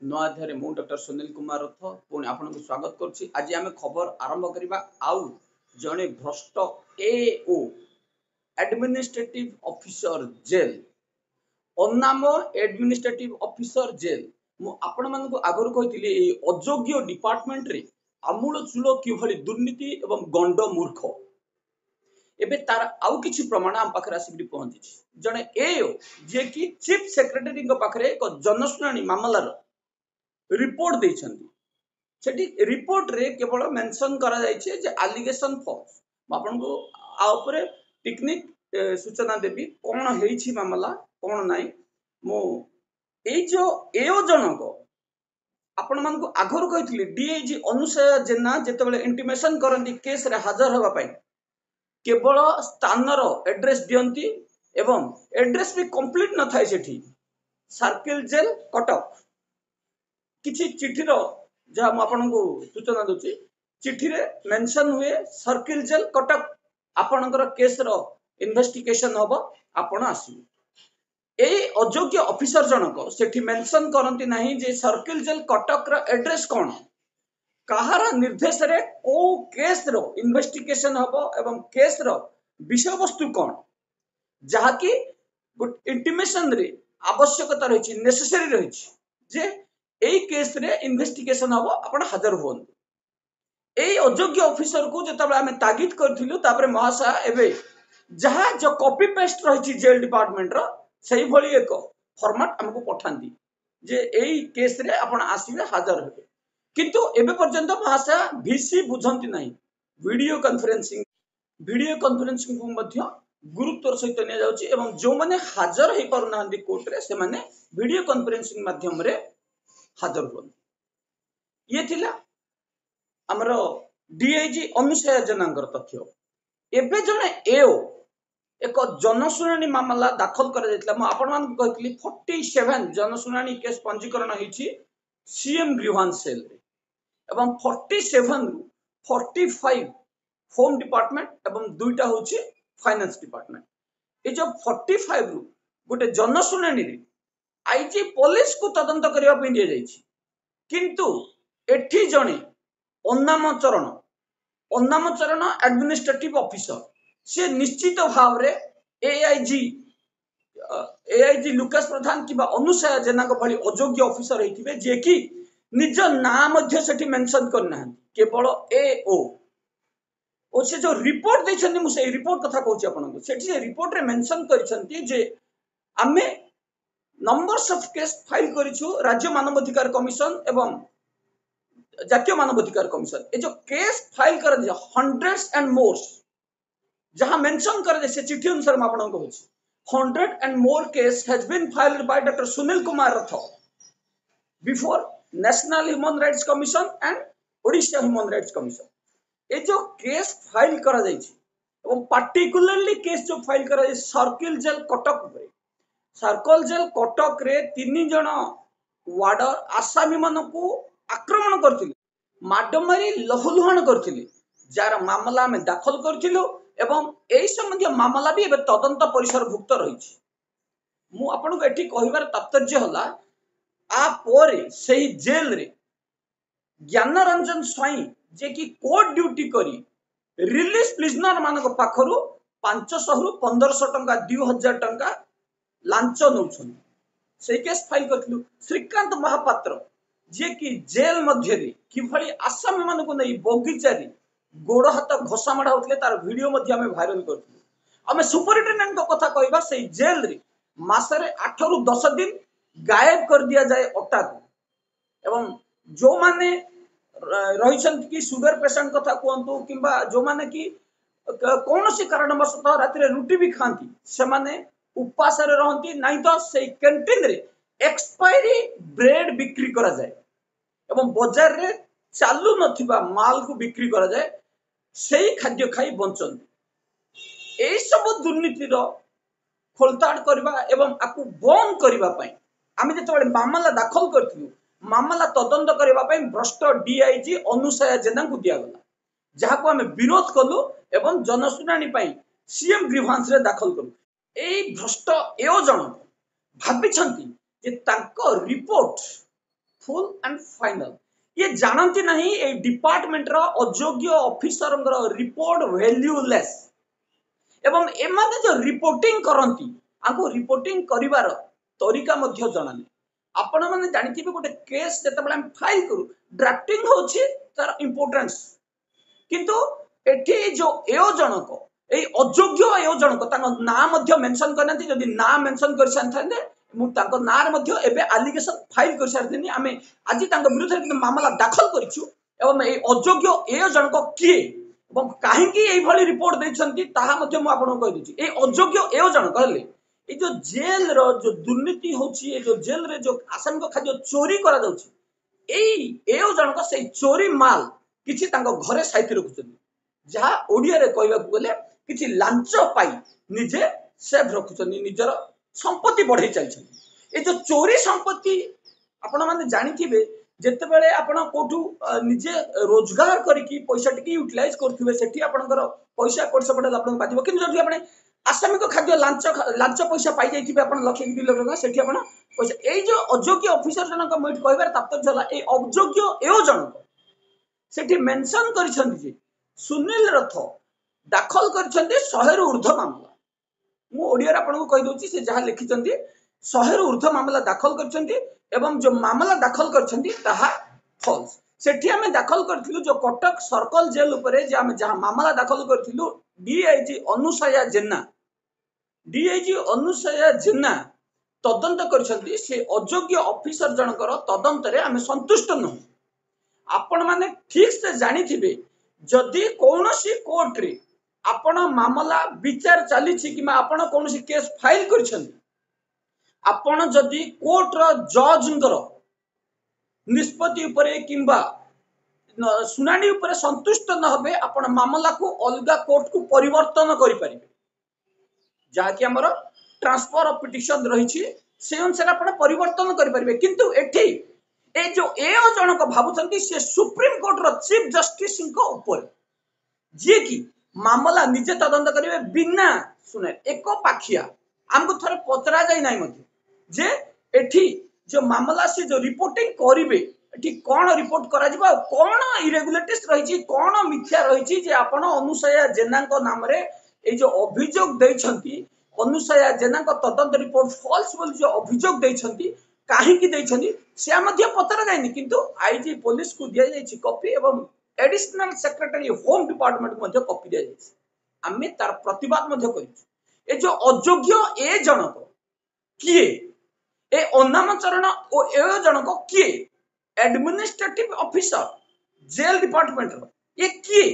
नया अध्याय मु डॉक्टर सुनील कुमार रथ पुणी आपन को स्वागत करछि। आज आम खबर आरंभ करबा आउ जने भ्रष्ट एओ एडमिनिस्ट्रेटिव ऑफिसर जेल अन्नाम एडमिनिस्ट्रेटिव ऑफिसर जेल मु आपण मन को आगु कहिथिली ए अयोग्य डिपार्टमेंट रे आमूल चूल किभली दुर्नीति एवं गंड मूर्ख एबे तार आउ किछि प्रमाण आम पाखरे आसी पहुंची जने एओ जे कि चीफ सेक्रेटरी को पाखरे एक जनशुनानी मामलार रिपोर्ट देइछन्ती। सेठी रिपोर्ट रे केवल मेंशन करा जाइछे जे एलिगेशन फॉल्स आपन को आ ऊपर टेक्निक सूचना देबी कोन हेइछि मामला कोन नाही मो एई जो एओ जनक आपण मन को आगरो कहितली डीआईजी अनुसया जेना जेतेबेले इंटिमेशन करंती केस रे हाजर होबा पई केवल स्थानर एड्रेस दियंती एवं एड्रेस भी कंप्लीट न थाए सेठी सर्किल जेल कटक किछि चिठी रो जहा म आपन को सूचना दोची चिठी रे मेंशन हुए सर्किल जेल कटक आपनकर केस रो इन्वेस्टिगेशन होबो आपण आसी ए अयोग्य ऑफिसर जनक सेठी मेंशन करंती नाही जे सर्किल जेल कटक रो एड्रेस कोन कहार निर्देश रे को केस रो इन्वेस्टिगेशन हबो एवं केस रो विषय वस्तु कोन जहा कि इंटिमेशन रे आवश्यकता रहिछि नेसेसरी रहिछि जे एई केस रे इन्वेस्टिगेशन हबो आपण हाजर होन एई अयोग्य ऑफिसर को जतबे हमें तागिद करथिलु तापरे महाशय एबे जहा जो कॉपी पेस्ट रहिछि जेल डिपार्टमेंट रो सही भली एक फॉर्मेट हमको पठांती जे एई केस रे आपण आसीबे हाजर हेबे किंतु एबे पर्यंत भाषा भिसी बुझंती नहीं वीडियो कॉन्फ्रेंसिंग को मध्य गुरुत्वर सहित ने जाउची एवं जो माने हाजर हे पारु नांदी कोर्ट रे से माने वीडियो कॉन्फ्रेंसिंग माध्यम रे हाजर होन ये थिला हमरो डीआईजी अनुसया जनांगर तथ्य एबे जने एओ एक जनशुनानी मामला दाखल कर जायतला म आपण मान कहतली 47 जनशुनानी केस पंजीकरण होईची सीएम ग्रीवांस सेल रे एवं 47 रु 45 होम डिपार्टमेंट एवं दुईटा होची फाइनेंस डिपार्टमेंट ए जो 45 रु गोटे जनशुनानी रे आईजी पुलिस को तदंत करिया पे दिया जायछि किंतु एठी जणे अन्नाम चरण एडमिनिस्ट्रेटिव ऑफिसर से निश्चित भाव रे एआईजी लुकास प्रधान किबा अनुसया जेना को भली अयोग्य ऑफिसर हेतिबे जे कि निज नाम मध्य सेठी मेंशन करना केवल एओ ओ से जो रिपोर्ट दैछन्ती मु से रिपोर्ट कथा कहूची आपन को सेठी से रिपोर्ट रे मेंशन करिसंती जे आमे नंबर्स ऑफ केस फाइल करिछु राज्य मानव अधिकार कमिशन एवं जातीय मानव अधिकार कमिशन ए जो केस फाइल कर दिया हंड्रेड्स एंड मोर्स जहां मेंशन कर दे से चिट्ठी अनुसार म आपन को कहूची 100 and more case has been filed by Dr. Sunil Kumar Ratha before National Human Rights Commission and Odisha Human Rights Commission ए जो केस फाइल करा जायछि एवं पार्टिकुलरली केस जो फाइल करा जाय सर्किल जेल कटक रे सर्कल जेल कटक रे 3 जण वार्डर आसामी मन को आक्रमण करथिले माडमारी लहुलुहान करथिले जार मामला में दाखल करथिलो एवं एई संबंधी मामला भी एबे तदंत परिसर भुक्त रहिछि मु आपन को एठी कहिबार तात्पर्य हला आ पोरे सेही जेल रे ज्ञान रंजन स्वाई जे कि कोर्ट ड्यूटी करी रिलीज प्रिजनर मानक पाखरु 500 रु 1500 टंका 2000 टंका लांच नउछन से केस फाइल करथिलु श्रीकांत महापात्र जे कि जेल मध्य रे किभली आसामी मन को नै बगीचारी गोड़ हाथ घोषा माड़ा होतले तार वीडियो मध्य हमें वायरल करथिलु हमें सुपरिटेंडेंट को कथा कहबा से जेल रे मासरे 8 रु 10 दिन गायब कर दिया जाए अटा को एवं जो माने रहिसन कि शुगर पेशेंट कथा कहंतु किबा जो माने कि कोनोसी कारणवशतः राति रे रुटी भी खांती से माने उपवास रे रहंती नहीं तो से कैंटीन रे एक्सपायरी ब्रेड बिक्री करा जाए एवं बाजार रे चालू नथिबा माल को बिक्री करा जाए सेही खाद्य खाई बंचन एई सब दुर्नीति रो खोलताड़ करबा एवं आकु बंद करबा पई आमे जेतबे मामला दाखल करथिलु मामला तदंत करबा पई भ्रष्ट डीआईजी अनुसया जेना को दिया गला जहा को हमें विरोध कलु एवं जनसुनानी पई सीएम ग्रीवांस रे दाखल कलु एई भ्रष्ट एओ जन भाबिछंती जे तांको रिपोर्ट फुल एंड फाइनल ये जानती नहीं ए डिपार्टमेंट रो अयोग्य ऑफिसर रिपोर्ट वैल्यूलेस एवं एमाने जो रिपोर्टिंग करंती आको रिपोर्टिंग करिवार तरीका मध्य जणानी आपण माने जानिथिबे गोटे केस जेतेबेले हम फाइल करू ड्राफ्टिंग होछि तार इंपोर्टेंस किंतु एठी जो एओ जनक ए अयोग्य एओ जनक ताको ना मध्य मेंशन करनती जदि ना मेंशन कर संथांदे मु ताको नार मध्य एबे एलिगेशन फाइल कर सारथिनी आमे आज ताको विरुद्ध मामला दाखल करिछु एवं ए अयोग्य एओ जनक किए एवं काहेकि एई भली रिपोर्ट दैछंती ताहा मध्य मु आपन कहि दिछि ए अयोग्य एओ जनक हले ए जो जेल रो जो दुर्नीति होछि ए जो जेल रे जो आसामिक खाद्य चोरी करा जाउछि एई एओ जनक से चोरी माल किछि तांको घरे साइति रखुछन जहा ओडिया रे कहबाकू गले किछि लांच पाई निजे सेव रखुछन निजर संपत्ति बढ़ाई चलछन ए जो चोरी संपत्ति आपण माने जानिथिबे जेते बेले आपण कोठू निजे रोजगार करिकी पैसा टिकी यूटिलाइज करथिबे सेठी आपनकर पैसा कोर्स पडल आपन बाजिबो किंतु जदि आपण आसामिक खाद्य लांच पैसा पाई जाइथिबे आपण लक्ष 2 लाख टका सेठी आपण पैसा एई जो अयोग्य ऑफिसर जनक मोइट कहबार तात्पर्य होला ए अयोग्य एओ जनक सेठी मेंशन करिसंती जे सुनील रथ दाखल करिसंती 100 रु ऊर्ध्व मामला मु ओडिया रे आपन को कहि दोची से जहा लिखिसंती 100 रु ऊर्ध्व मामला दाखल करिसंती एवं जो मामला दाखल करिसंती ताहा फॉल्स सेठी हमें दाखल करथिलु जो कटक सर्कल जेल उपरे जे हम जहा मामला दाखल करथिलु डीआईजी अनुसया जेना तदंत करिसंती से अयोग्य ऑफिसर जनकर तदंत रे हमें संतुष्ट न आपण माने ठीक से जानी थिबे जदि कोनोसी कोर्ट रे आपण मामला विचार चली छि कि आपण कोनोसी केस फाइल करिसंती आपण जदि कोर्ट रो जजंकर निष्पत्ति उपरे किंबा सुनानी उपरे संतुष्ट न होबे आपण मामला को अलगा कोर्ट को परिवर्तन करि परिबे जहा कि हमर ट्रांसफर ऑफ पिटिशन रही छि से अनुसार आपण परिवर्तन करि परिबे किंतु एठी ए जो एओ जनक भाबुचंती से सुप्रीम कोर्ट रो चीफ जस्टिस को ऊपर जे कि मामला निजे तदंत करिवे बिना सुने एको पाखिया हमको थोड़े पचरा जाय नाही मते जे एठी जो मामला से जो रिपोर्टिंग करिवे एठी कोन रिपोर्ट करा जिबा कोन इरेगुलेटरीज रही छि कोन मिथ्या रही छि जे आपण अनुसया जेना को नाम रे ए जो अभियोग दैछंती अनुसया जेना को तदंत रिपोर्ट फॉल्स बोल जो अभियोग दैछंती काहे की दैछंती से मध्य पत्र जायनी किंतु आईजी पुलिस को दिया जायछि कॉपी एवं एडिशनल सेक्रेटरी होम डिपार्टमेंट मध्य कॉपी दिया जायछि आमे तार प्रतिवाद मध्य करिछु ए जो अयोग्य ए जनक किए ए अनामचरण ओ ए जनक किए एडमिनिस्ट्रेटिव ऑफिसर जेल डिपार्टमेंट रो ये किए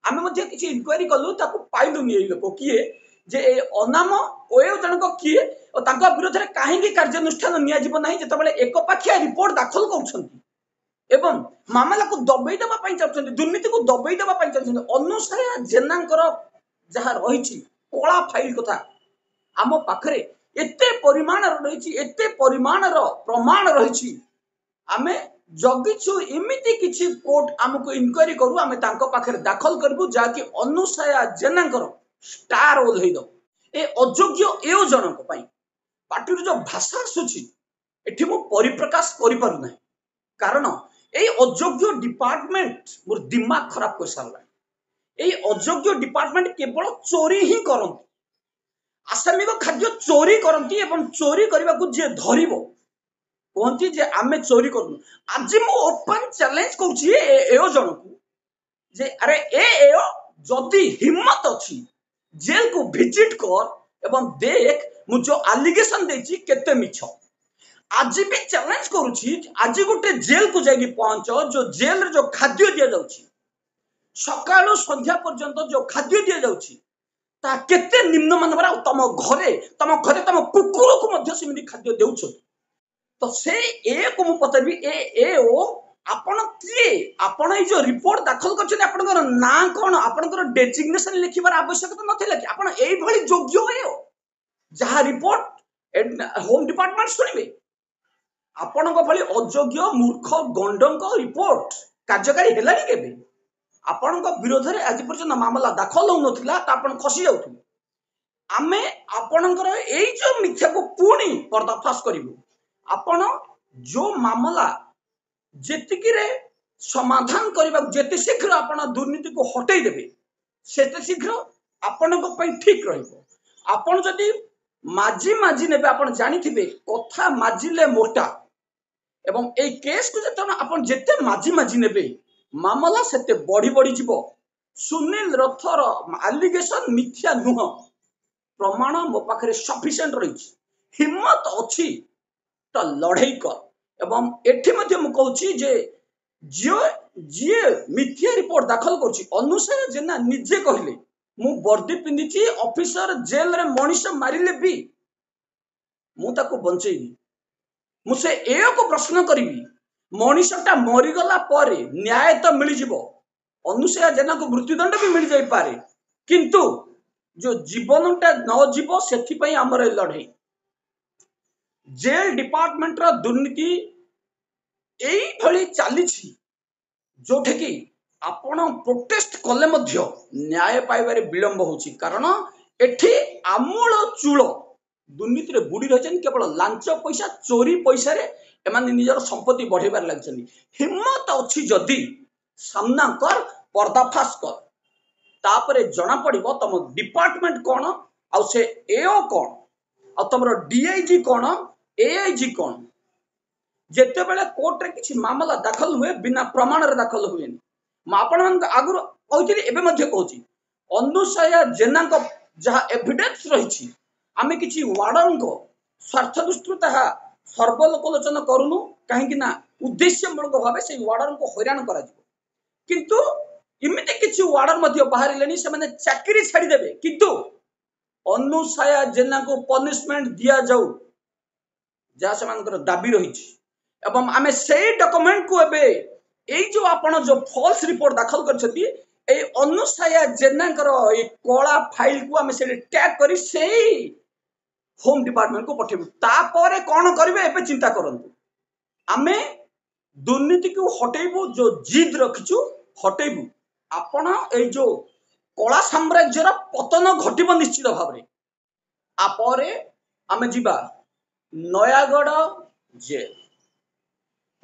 आमे मध्य किछि इंक्वायरी कलु ताको पाइलु नि ए लोक किए जे ए अनाम ओ ए जनक किए ओ तांका विरोध रे काहे की कार्यानुष्ठान निया जीव नाही जते बेले एक पाखिया रिपोर्ट दाखल करछंती एवं मामला को दबई देबा पई चाहछंती दुर्नीति को दबई देबा पई चाहछंती अनुसार जेनांकर जहा रही छि कोला फाइल कथा आम पाखरे एते परिमाण रही एते परिमाण प्रमाण रही आमे जगिछु इमिति किछि कोर्ट हमको इंक्वायरी करू आमे तांको पाखरे दाखल करबू जाकि अनुसया जेनांकर स्टार ओल्है दो ए अयोग्य एओ जनक पई पार्टी जो भाषा आसुछि एठी मु परिप्रकाश करि पारु नै कारण ए अयोग्य डिपार्टमेंट मोर दिमाग खराब कर सारला ए अयोग्य डिपार्टमेंट केवल चोरी ही करंती आसामिक खाद्य चोरी करंती एवं चोरी करबा को जे धरिबो कहंती जे आमे चोरी करनु आज मु ओपन चैलेंज कहूची एओ जनकू जे अरे एओ जदी हिम्मत अछि जेल को विजिट कर एवं देख मु जो एलिगेशन देछि केते मिछ आज भी चैलेंज करूची आज गोटे जेल को जाई पहुंच जो जेल रे जो खाद्य दिया जाउची सकाळो संध्या पर्यंत जो खाद्य दिया जाउची ता केते निम्न मानवर तम घरे तम कुकुर को मध्य सिमिति खाद्य देउछ तो से ए को मु पतरबी ए ओ आपण किए आपण ए जो रिपोर्ट दाखल करछन आपनकर ना कोन आपनकर डेजिग्नेशन लिखिबार आवश्यकता नथिला कि आपण एई भली योग्य होयो जहा रिपोर्ट होम डिपार्टमेंट सुनिबे आपनक भली अयोग्य मूर्ख गंडंक रिपोर्ट कार्यकारी हेलानी केबे आपनक विरोध रे आज पर्यंत मामला दाखल हो नथिला त आपण खसी जाउथि आमे आपनकर एई जो मिथ्या को पूर्णी पर्दाफाश करिवु आपण जो मामला जेतिकिरे समाधान करबा जेते शीघ्र आपण दुर्नीति को हटै देबे सेते शीघ्र आपनको पई ठीक रहइबो। आपण जदि माजी माजी नेबे आपण जानिथिबे कथा माजिले मोटा एवं ए केस को जते आपण जेते माजी माजी नेबे मामला सेते बढ़ी बढ़ी जीवो। सुनील रथर एलिगेशन मिथ्या नुह, प्रमाण मो पाखरे सफिशिएंट रही, हिम्मत अच्छी तो लड़ाई कर। एवं एठी मध्य मु कहूची जे जी मिथ्या रिपोर्ट दाखल करछि अनुसार जेना निजे कहले मु वर्दी पिंदिची ऑफिसर जेल रे मनीष मारिले भी मु ताको बंचेइबी। मुझे एक प्रश्न करी मनीषटा मरीगला पर न्याय तो मिल जीवो, अनुसया जेना को मृत्युदंड भी मिल जाई पारे, किंतु जो जीवनटा न जीवो सेथि पई हमर लड़ाई। जेल डिपार्टमेंट रो दुर्नीति एई भली चली जोठे कि आपण प्रोटेस्ट कले मध्य न्याय पाइबारे विलंब होची, कारण एठी आमूल चूल दुर्नीति रे बुड़ी रहिछन। केवल लांच पैसा चोरी पैसा रे एमाने निजर संपत्ति बढ़ेबार लागछन। हिम्मत अछि जदी सामना कर, पर्दाफाश कर, तापरे जना पड़िबो तम डिपार्टमेंट कोन आ से एओ कोन आ तमरो डीआईजी कोन एआईजी कोन। जेते बेले कोर्ट रे किछि मामला दाखल हुए बिना प्रमाण रे दाखल हुए म आपण मन आगुर कहउथिली एबे मध्ये कहउची अनुसया जेना को जहा एविडेंस रहिछि आमे किछि वार्डन को स्वार्थ दृष्टि ताहा सर्वलोकलोचन करूनु, काहेकि ना उद्देश्यमूलक भावे से वार्डन को हैरान करा जिवो। किंतु इमिते किछि वार्डन मध्ये बाहर लेनी से माने चाकरी छाड़ी देबे, किंतु अनुसया जेना को पनिशमेंट दिया जाऊ जहा से मानकर दाबी रहिछि। एवं आमे सेही डॉक्यूमेंट को एबे एई जो आपण जो फॉल्स रिपोर्ट दाखल करछथि ए अनुसया जेनाकर ए कोला फाइल को आमे से टैग करी सेही होम डिपार्टमेंट को पठेबु। तापरे कोन करिवे एबे चिंता करंतु। आमे दुर्नीति को हटेबु, जो जिद रखिछु हटेबु। आपण ए जो कोला साम्राज्यर पतन घटिबो निश्चित भाबरे। आपरे आमे जिबा नयागढ़ जेल।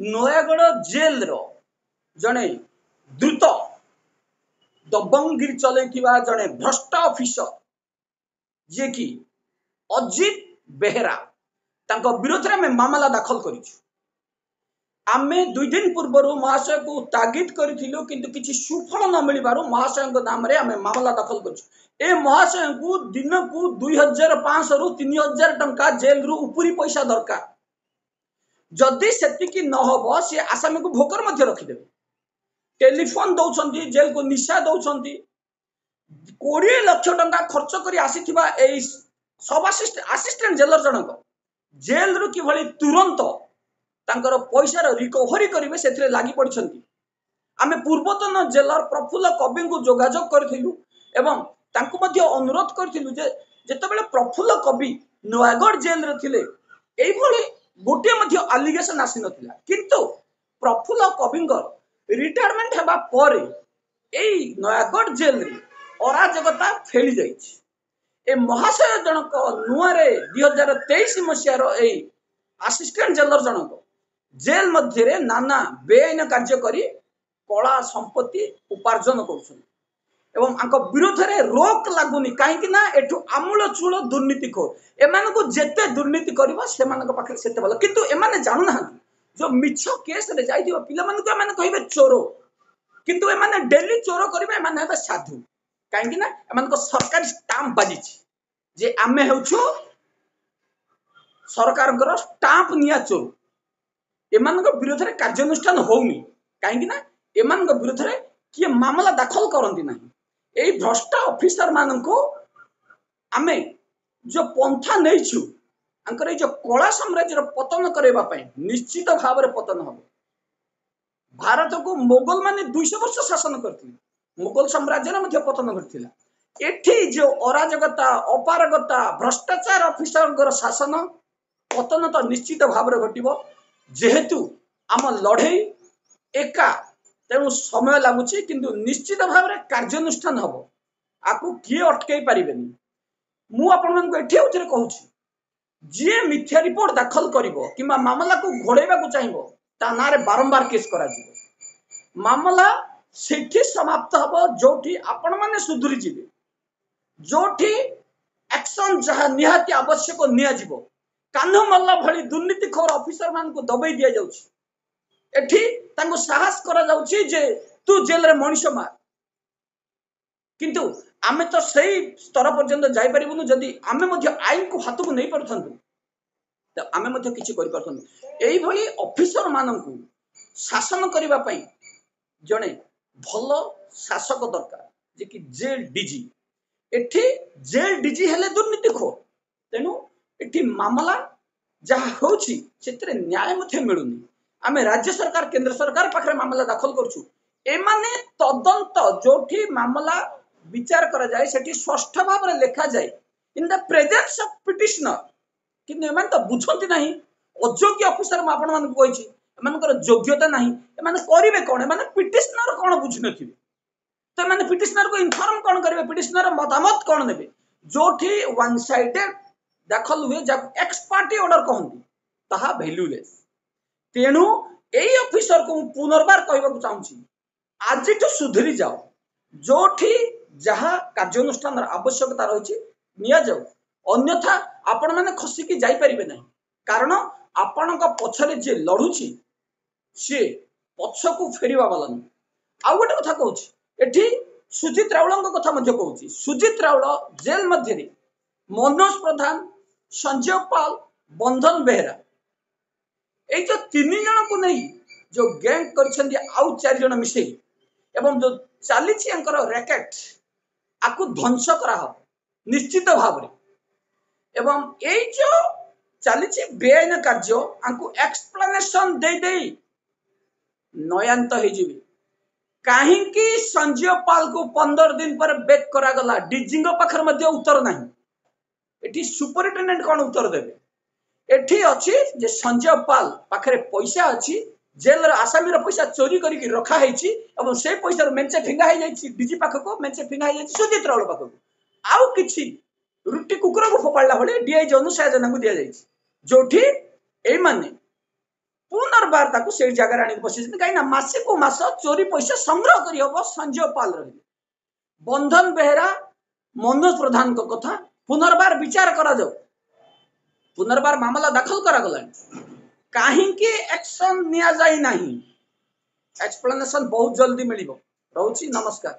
नयागढ़ जेल रो जने द्रुत दबंगगिरी चलैथिबा जने भ्रष्ट ऑफिसर जे कि अजित बेहेरा तांको विरोध रे में मामला दाखल करिछु। आमे 2 दिन पूर्व महाशय को तागिद करिथिलु, किंतु किछि सुफल न मिलिबारु महाशय को नाम रे आमे मामला दाखल करिछु। ए महाशय को दिन को 2500 रु 3000 टंका जेल रु उपरी पैसा दरकार। जदि सेतिकी न होबो से आसामी को भोकर मध्य रखि देबे। टेलीफोन दउछंती, जेल को निशा दउछंती, 20 लाख टंका खर्च करी आसीथिबा ए सब असिस्टेंट जेलर जनक जेल रु कि भली तुरंत तांकर पैसा रिकवरी करिवे सेथिरे लागि पड़छंती। आमे पूर्वतन जेलर प्रफुल्ल कवि को जोगाजोग करथिलु एवं तांको मध्य अनुरोध करथिलु जे जेतेबेले प्रफुल्ल कवि नयागढ़ जेल रे थिले एई भली गोटे मध्य एलिगेशन आसी नथिला, किंतु प्रफुल्ल कविंगर रिटायरमेंट हेबा परे एई नयागढ़ जेल रे अराजकता फेली जाइछि। ए महाशय जनक नुआरे 2023 मसियार ए असिस्टेंट जेलर जनक जेल मध्य रे नाना बेआईन कार्य करी कला संपत्ति उपार्जन करुछन एवं आंक विरोध रे रोक लागुनी, काहेकि ना एठु आमूल चूल दुर्नीति को एमान को जेते दुर्नीति करबा से मानक पाखे सेते भलो। किंतु एमाने जानु ना जो मिछ केस रे जाई दिबो पिला मान को एमाने कहिबे चोर, किंतु एमाने डेली चोर करबे एमाने हेबे साधु, काहेकि ना एमान को सरकारी स्टाम्प बाजिछि जे आमे हेउछु सरकारଙ୍କର स्टाम्प निया चोर। एमानक विरोध रे कार्यानुष्ठान होउनी, काहेकि ना एमानक विरोध रे किए मामला दाखल करंती नाही। एई भ्रष्ट ऑफिसर मानको आमे जो पंथा नैछु अंकर ए जो कला साम्राज्य पतन करेबा पई निश्चित भाव रे पतन हो। भारत को मोगल माने 200 वर्ष शासन करथिले, मोगल साम्राज्य रे मध्य पतन घटिला। एठी जो अराजकता अपारगता भ्रष्टाचार ऑफिसर शासन पतन तो निश्चित भाव रे घटिबो। जेहेतु आम लड़ाई एका तेणु समय लगुच, किंतु निश्चित भाव रे कार्यानुष्ठान हबो। आकु किए अटकई पारिबेनी। मु आपन मन को एठी उथरे कहूची जे मिथ्या रिपोर्ट दाखल करिवो किबा मामला को घोड़ेबा को चाहिबो ता नारे बारंबार केस करा जिवो मामला सेठी समाप्त हबो जोठी आपण माने सुधुरी जिवे जोठी एक्शन जहा निहाती आवश्यक निया जिवो कान्ह मल्ला भली दुर्नीतिखोर ऑफिसर मान को दबाई दिया जाउछि एठी तांको साहस करा जाउछि जे तू जेल रे मनुष्य मार किंतु आमे तो सही स्तर पर्यंत जाई परिबुनु जदी आमे मध्ये आईन को हाथ को नहीं परथंतु तो आमे मध्ये किछि करि परथंतु एई भली ऑफिसर माननकु शासन करिबा पई जणे भलो शासक दरकार जे कि जेल डीजी एठी जेल डीजी हेले दुर्नीतिखोर तेनु एठी मामला जहा होछि सेतरे न्याय मध्ये मिलुनी आमे राज्य सरकार केंद्र सरकार पाखरे मामला दाखल करछु एमाने तदंत जोठी मामला विचार करा जाए सेठी स्पष्ट भाव रे लिखा जाए in the presence of petitioner कि एमान तो बुझंती नाही अयोग्य ऑफिसर म आपण मान कहिछि एमानकर योग्यता नाही एमान करिवे कोन एमान पिटिशनर कोन बुझि नथिबे तो एमान पिटिशनर को इन्फॉर्म कोन करिवे पिटिशनर मतामत कोन नेबे जोठी वन साइडेड दाखल हुए जब एक्स पार्टी ऑर्डर कहंती ताहा वैल्यूलेस तेणु एई ऑफिसर को पुनर्बार कहबाकू चाहूची आज तो सुधरी जाओ जोठी जहा कार्यानुष्ठान आवश्यकता रही निया जाऊ अन्यथा आपण माने खसिकी जाई परिबे नहीं कारण आपण पछरे जे लढुची से पछकू फेरिबा वाला नहीं आ गोटे कथा कहूची एठी सुजित राउळଙ୍କ कथा मध्य कहूची सुजित राउळ जेल मध्य रे मनोज प्रधान संजय पाल बंधन बेहरा ए जो तीन जन को नहीं जो गैंग करछंदी आउ चार जन मिसे एवं जो चली रैकेट आकु ध्वंस करा हो निश्चित भाव रे एवं ए जो चली बेआईन कार्य आंकु एक्सप्लेनेशन दे दे नयांत हो जिवे काहींकी संजय पाल को 15 दिन पर बेक करा गला डीजी पाखर मध्य उत्तर नहीं एठी सुपरिटेंडेंट कौन उत्तर देबे एठी अछि जे संजय पाल पाखरे पैसा अछि जेल र आसामी र पैसा चोरी करी रखा हैछि एवं से पैसा मेंचे फिंगा है जाइछि डीजी पाख को मेंचे फिंगा है जाइछि सुजित राउळ पाख को आउ किछि रुटी कुकुर को फोपाडला भले डीआईजी अनुसाय जना को दिया जाइछि जोठी ए माने पुनर्बार ताकू से जगह आनी बसिछ काई ना मासे को मास चोरी पैसा संग्रह करी हबो संजय पाल रही बंधन बेहरा मनोज प्रधान को कथा पुनर्बार विचार करा जाऊ पुनर्बार मामला दाखल करा गला काहे के एक्शन निया जाई नहीं एक्सप्लेनेशन बहुत जल्दी मिलिबो रहउची नमस्कार।